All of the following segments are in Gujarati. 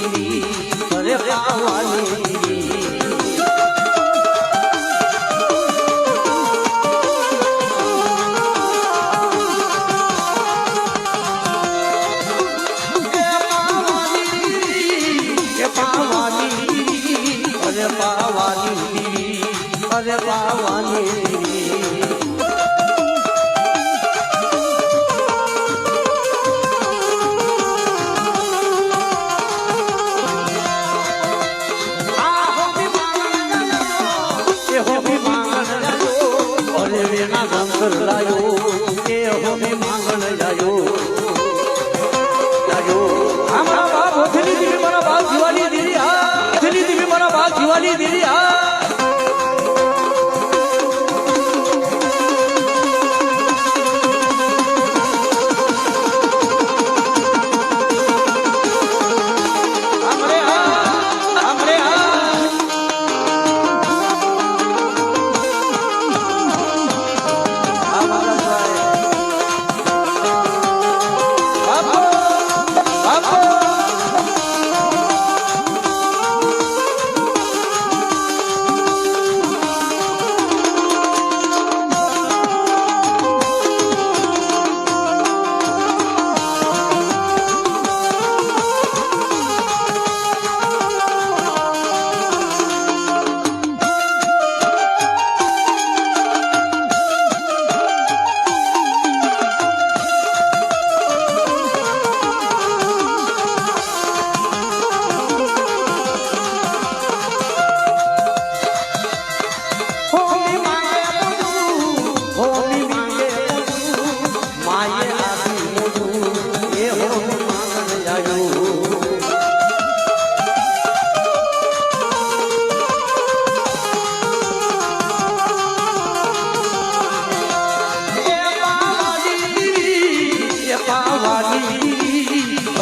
અરે પાવાની અરે પાવાની લાયો એ હોમે માંગણ લાયો લાયો અમારા બાપ ઓથલી દીવી મારા બાપ જીવાની દીવી આ ઓથલી દીવી મારા બાપ જીવાની દીવી આ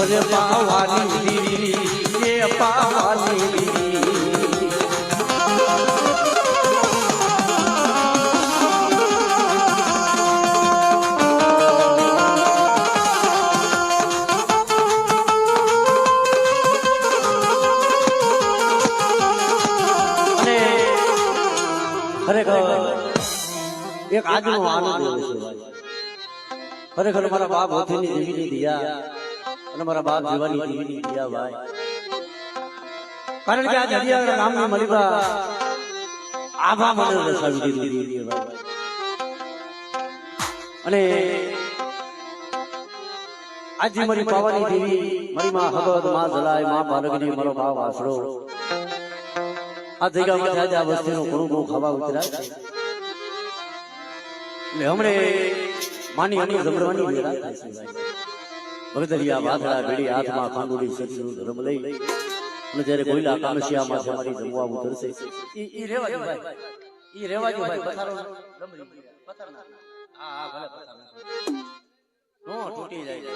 અરે પાવાની દીવી એ પાવાની દીવી અને ખરેખર એક આજનો આનંદ છે ખરેખર મારા બાપ હોથીની દેવીની દિયા અને મારા બાપ જીવાની દેવીની દિયા ભાઈ કારણ કે આ જડિયા નામની મલિકા આભા મને રસાવી દીધી ભાઈ અને આજે મારી પાવાની દેવી મારી માં હગદ માં જલાય માં પાલગની મારો ભાવ આસરો આ જગ્યામાં આજે આ વસ્તીનો ઘણું બહુ ખાવા ઉતરાય છે એટલે હમણે માની અની જમરવાની વેળા થાય છે ભગદરિયા વાદળા બેડી હાથમાં ખાંડુડી સચનું ધર્મ લઈ અને જ્યારે કોઈલા કામશિયામાં છે મારી જમવા ઉતરશે ઈ રેવાજો ભાઈ ઈ રેવાજો ભાઈ પથારો લંબડી પથારના આ ભલે પથારના નો તૂટી જાય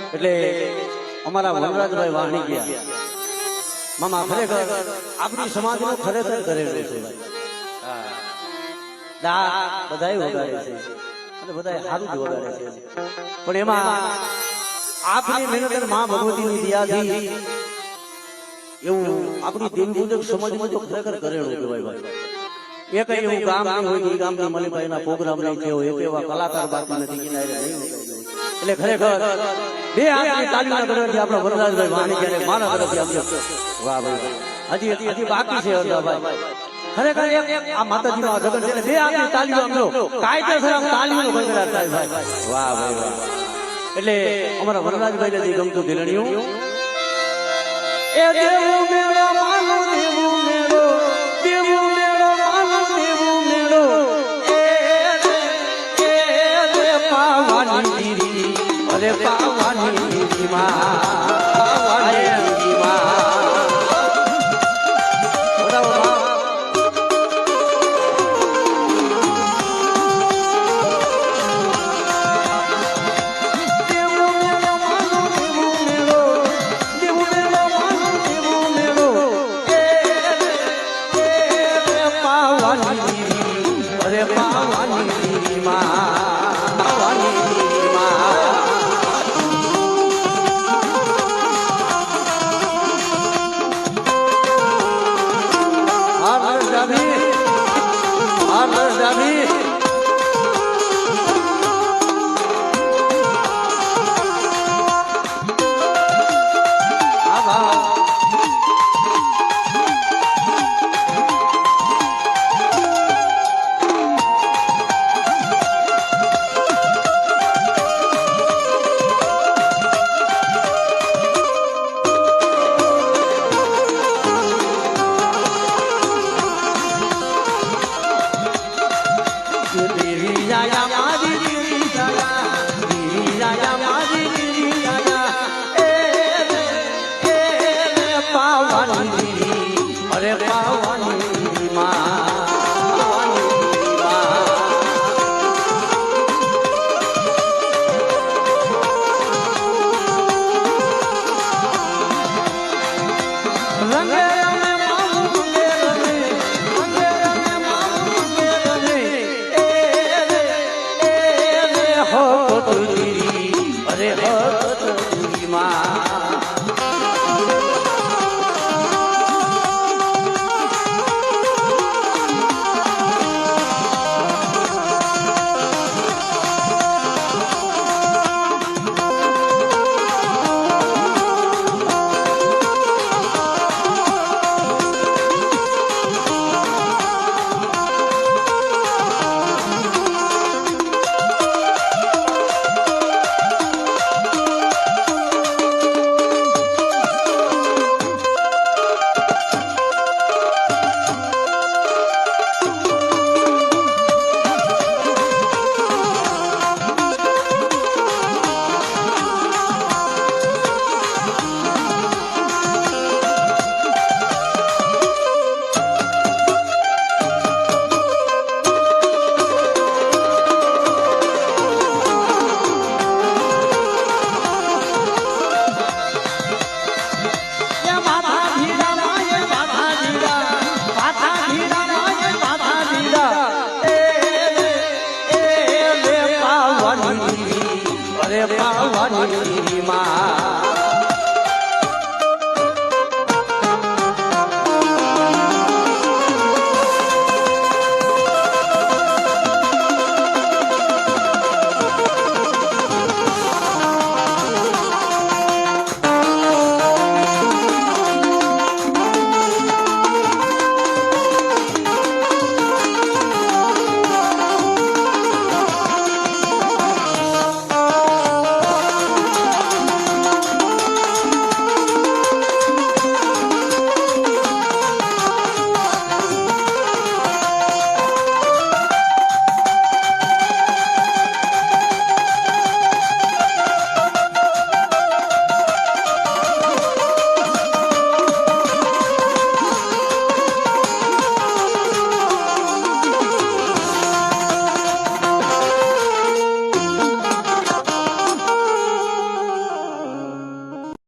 એટલે અમારા વનરાજભાઈ વાહણી ગયા મામા ખરેખર આપણી સમાજનું ખરેખર કરેલું છે બધાય વગાડે છે અને બધાય સારું જ વગાડે છે પણ એમાં આપની મહેનત માં ભગવતીની દયાથી એવું આપણી દિન મુજબ સમજમાં તો ખરેખર કરેલું કહેવાય ભાઈ એક એવું ગામ નહીં હોય કે ગામના મલિકભાઈના પ્રોગ્રામ નહીં થયો એક એવા કલાકાર બાકી નથી કિનારે નહીં એટલે ખરેખર બે હાથની તાલીના તરફથી આપણા વરરાજભાઈ વાણી જ્યારે મારા તરફથી આપજો વાહ ભાઈ હજી બાકી છે ભાઈ ખરેખર આ માતાજીનો આ જગત છે બે હાથની તાલીઓ આપજો કાયદેસર આમ તાલીનો ગણગડાટ થાય ભાઈ વાહ ભાઈ વાહ એટલે અમારા વરરાજભાઈને જે ગમતું ધીરણિયું એ દેવું મેળો માનો દેવું મેળો દેવું મેળો માનો દેવું મેળો એ પાવાની દીરી અરે પાવાની દીરી માં અરે પાવાની દીરી માં પાવાની દીરી માં અરે હતમાં અરે પાવાની માં